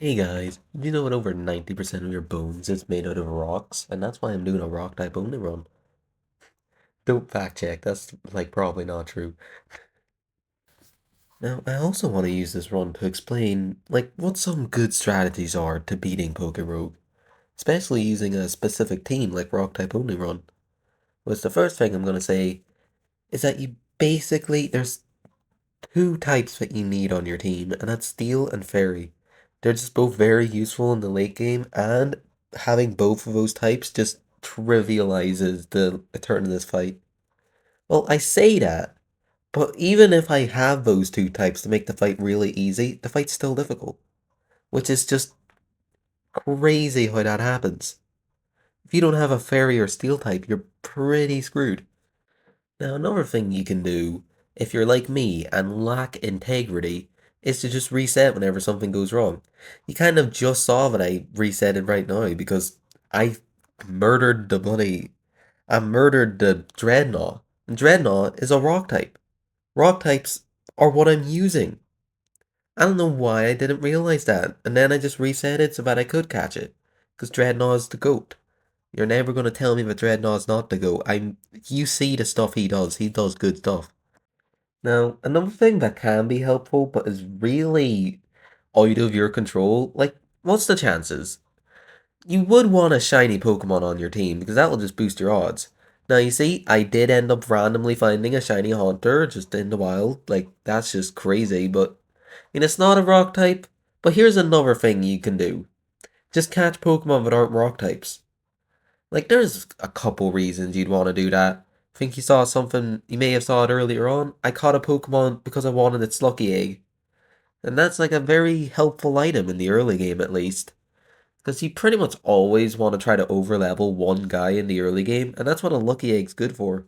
Hey guys, do you know that over 90% of your bones is made out of rocks? And that's why I'm doing a rock type only run. Don't fact check, that's probably not true. Now, I also want to use this run to explain what some good strategies are to beating Pokerouge, especially using a specific team like rock type only run. Which the first thing I'm gonna say is that there's two types that you need on your team, and that's Steel and Fairy. They're just both very useful in the late game, and having both of those types just trivializes the turn of this fight. Well, I say that, but even if I have those two types to make the fight really easy, the fight's still difficult. Which is just crazy how that happens. If you don't have a Fairy or Steel type, you're pretty screwed. Now, another thing you can do, if you're like me and lack integrity, is to just reset whenever something goes wrong. You kind of just saw that I resetted right now because I murdered the bloody. I murdered the Dreadnought. And Dreadnought is a rock type. Rock types are what I'm using. I don't know why I didn't realize that, and then I just reset it so that I could catch it. Because Dreadnought is the GOAT. You're never gonna tell me that Dreadnought's not the GOAT. You see the stuff he does good stuff. Now, another thing that can be helpful but is really out of your control, what's the chances? You would want a shiny Pokemon on your team because that will just boost your odds. Now, you see, I did end up randomly finding a shiny Haunter just in the wild. That's just crazy, but it's not a rock type. But here's another thing you can do. Just catch Pokemon that aren't rock types. There's a couple reasons you'd want to do that. I think you saw something, you may have saw it earlier on. I caught a Pokemon because I wanted its lucky egg. And that's a very helpful item in the early game at least. Because you pretty much always want to try to overlevel one guy in the early game, and that's what a lucky egg's good for.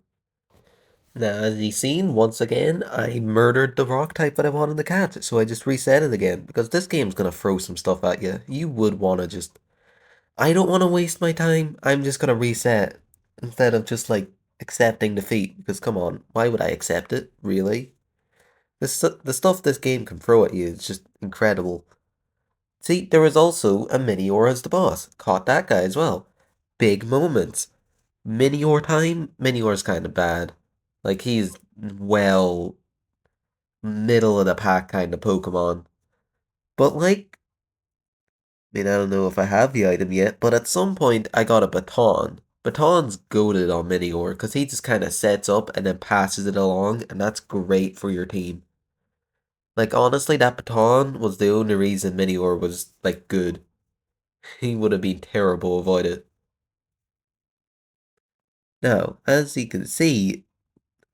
Now, as you've seen, once again, I murdered the rock type that I wanted to catch, so I just reset it again, because this game's gonna throw some stuff at you. You would want to just I don't want to waste my time. I'm just gonna reset instead of just accepting defeat. Because come on, why would I accept it? Really? The stuff this game can throw at you is just incredible. See, there was also a Minior as the boss. Caught that guy as well. Big moments. Minior time. Minior's kind of bad. He's well middle of the pack kind of Pokemon. But I don't know if I have the item yet, but at some point I got a baton. Baton's goated on Minior because he just kind of sets up and then passes it along, and that's great for your team. Honestly, that baton was the only reason Minior was, good. He would have been terrible without it. Now, as you can see,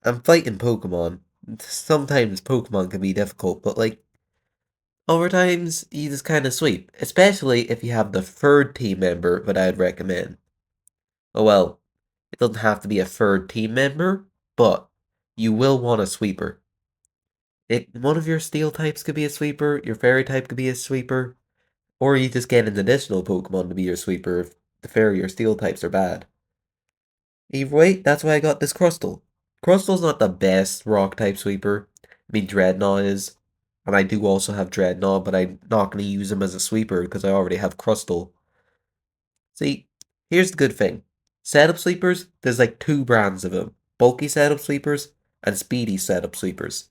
I'm fighting Pokemon. Sometimes Pokemon can be difficult, but, other times you just kind of sweep, especially if you have the third team member that I'd recommend. Oh well, it doesn't have to be a third team member, but you will want a sweeper. One of your steel types could be a sweeper, your fairy type could be a sweeper, or you just get an additional Pokemon to be your sweeper if the fairy or steel types are bad. Either way, that's why I got this Crustle. Crustal's not the best rock type sweeper. I mean, Dreadnought is, and I do also have Dreadnought, but I'm not going to use him as a sweeper because I already have Crustle. See, here's the good thing. Setup sleepers, there's two brands of them. Bulky setup sleepers and speedy setup sleepers.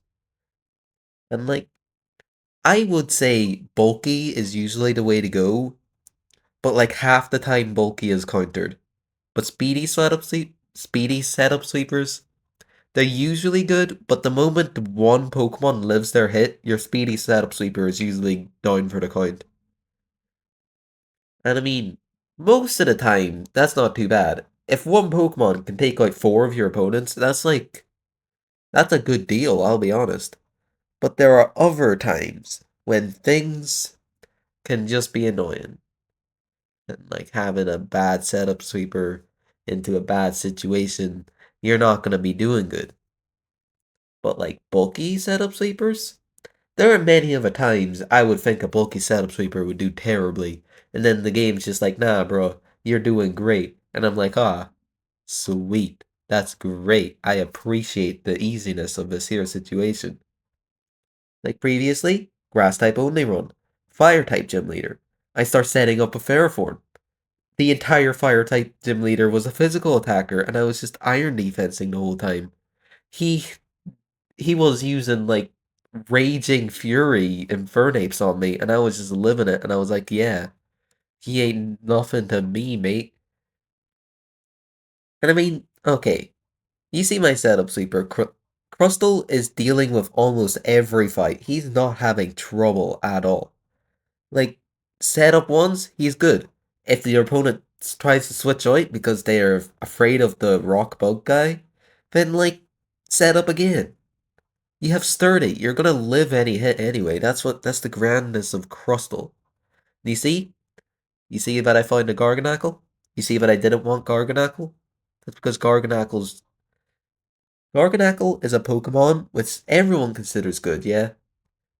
And I would say bulky is usually the way to go, but half the time bulky is countered. But speedy setup sleepers, they're usually good, but the moment one Pokemon lives their hit, your speedy setup sleeper is usually down for the count. And I mean, most of the time, that's not too bad. If one Pokemon can take out four of your opponents, that's a good deal, I'll be honest. But there are other times when things can just be annoying. And having a bad setup sweeper into a bad situation, you're not gonna be doing good. But bulky setup sweepers? There are many of a times I would think a bulky setup sweeper would do terribly, and then the game's just nah, bro, you're doing great. And I'm ah, sweet. That's great. I appreciate the easiness of this here situation. Like previously, grass type only run. Fire-type gym leader. I start setting up a Ferroform. The entire Fire-type gym leader was a physical attacker, and I was just iron defensing the whole time. He he was using like Raging Fury Infernapes on me, and I was just living it, and I was like, yeah, he ain't nothing to me, mate. And I mean, okay, you see my setup, Sleeper. Crustle is dealing with almost every fight. He's not having trouble at all. Like, setup ones, he's good. If your opponent tries to switch out because they are afraid of the rock bug guy, then, like, set up again. You have sturdy. You're gonna live any hit anyway. That's the grandness of Crustle. You see? You see that I found a Garganackle? You see that I didn't want Garganackle? That's because Garganackle is a Pokemon which everyone considers good, yeah?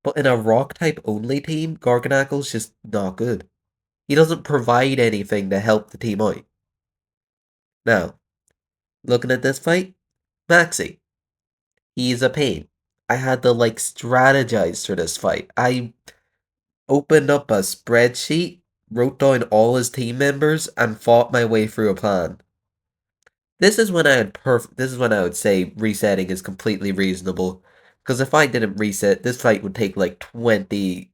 But in a rock type only team, Garganackle's just not good. He doesn't provide anything to help the team out. Now, looking at this fight, Maxie. He's a pain. I had to like strategize for this fight. I opened up a spreadsheet, wrote down all his team members, and fought my way through a plan. This is when I would say resetting is completely reasonable. Because if I didn't reset, this fight would take like 20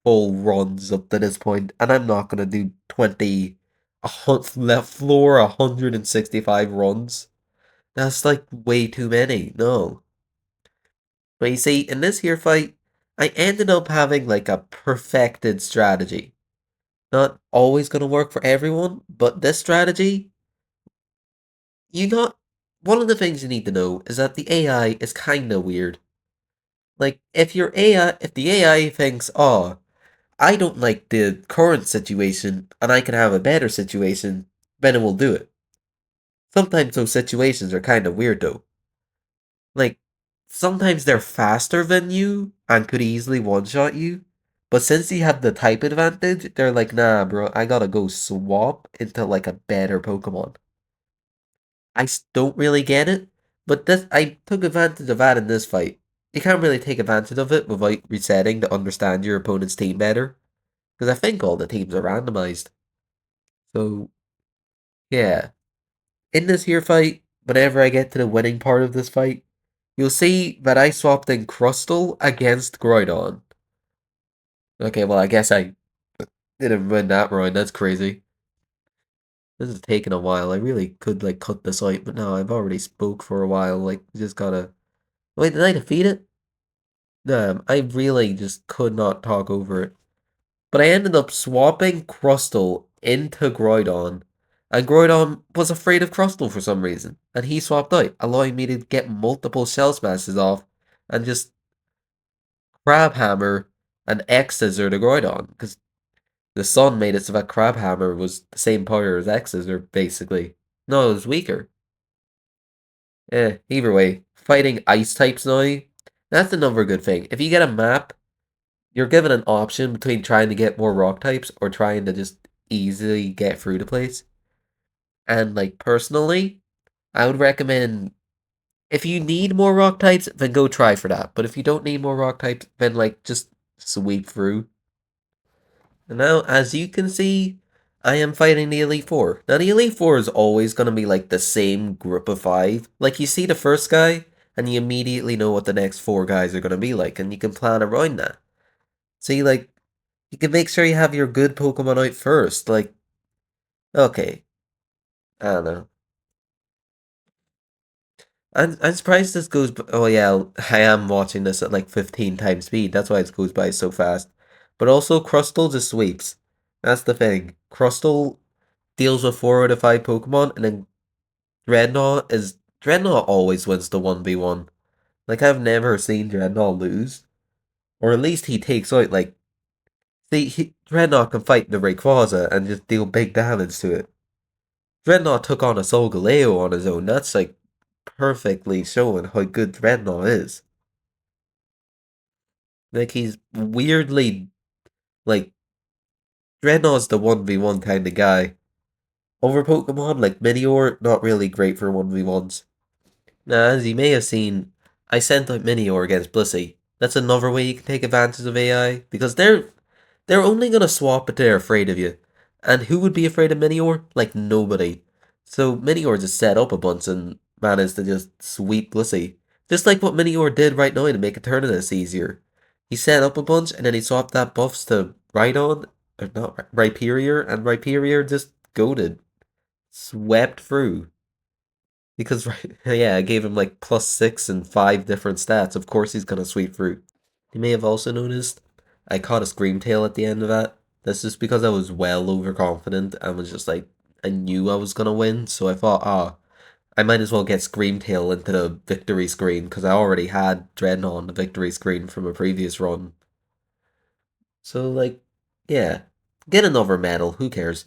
full runs up to this point, and I'm not gonna do 20 left floor 165 runs. That's like way too many. No. But you see, in this here fight, I ended up having like a perfected strategy. Not always gonna work for everyone, but this strategy, you not one of the things you need to know is that the AI is kinda weird. Like if the AI thinks, oh, I don't like the current situation and I can have a better situation, then it will do it. Sometimes those situations are kind of weird though. Like, sometimes they're faster than you and could easily one-shot you, but since you have the type advantage, they're like, nah, bro, I gotta go swap into like a better Pokemon. Don't really get it, but I took advantage of that in this fight. You can't really take advantage of it without resetting to understand your opponent's team better, because I think all the teams are randomized. So, yeah. In this here fight, whenever I get to the winning part of this fight, you'll see that I swapped in Crustle against Groudon. Okay, well, I guess I didn't win that round. That's crazy. This is taking a while. I really could, like, cut this out, but no, I've already spoke for a while. Like, just gotta... Wait, did I defeat it? No, I really just could not talk over it. But I ended up swapping Crustle into Groudon, and Groudon was afraid of Crustle for some reason, and he swapped out, allowing me to get multiple Shell Smashes off, and just Crab Hammer and X-Scissor to Groudon, because the Sun made it so that Crab Hammer was the same power as X-Scissor, basically. No, it was weaker. Either way, fighting Ice types now, that's another good thing. If you get a map, you're given an option between trying to get more rock types or trying to just easily get through the place. And like personally, I would recommend if you need more rock types, then go try for that. But if you don't need more rock types, then like just sweep through. And now, as you can see, I am fighting the Elite Four. Now the Elite Four is always gonna be like the same group of five. Like you see the first guy, and you immediately know what the next four guys are gonna be like, and you can plan around that. See, like you can make sure you have your good Pokemon out first. Like, okay, I don't know. I'm surprised this goes. Oh yeah, I am watching this at like 15 times speed. That's why it goes by so fast. But also, Crustle just sweeps. That's the thing. Crustle deals with 4 out of 5 Pokemon, and then Dreadnought always wins the 1v1. Like I've never seen Dreadnought lose, or at least he takes out like. Dreadnought can fight the Rayquaza and just deal big damage to it. Dreadnought took on a Solgaleo on his own. That's like perfectly showing how good Dreadnought is. Like he's weirdly like Dreadnought's the 1v1 kind of guy. Over Pokemon like Minior, not really great for 1v1s. Now, as you may have seen, I sent out Minior against Blissey. That's another way you can take advantage of AI because They're only gonna swap if they're afraid of you. And who would be afraid of Minior? Like nobody. So Minior just set up a bunch and managed to just sweep Glissy. Just like what Minior did right now to make a turn of this easier. He set up a bunch and then he swapped that buffs to Rhydon, or not, Rhyperior, and Rhyperior just goaded. Swept through. Because, yeah, I gave him like +6 and 5 different stats. Of course he's gonna sweep through. You may have also noticed I caught a Scream Tail at the end of that. That's just because I was well overconfident and was just like, I knew I was gonna win, so I thought, I might as well get Scream Tail into the victory screen because I already had Dreadnought on the victory screen from a previous run. So, like, yeah, get another medal, who cares?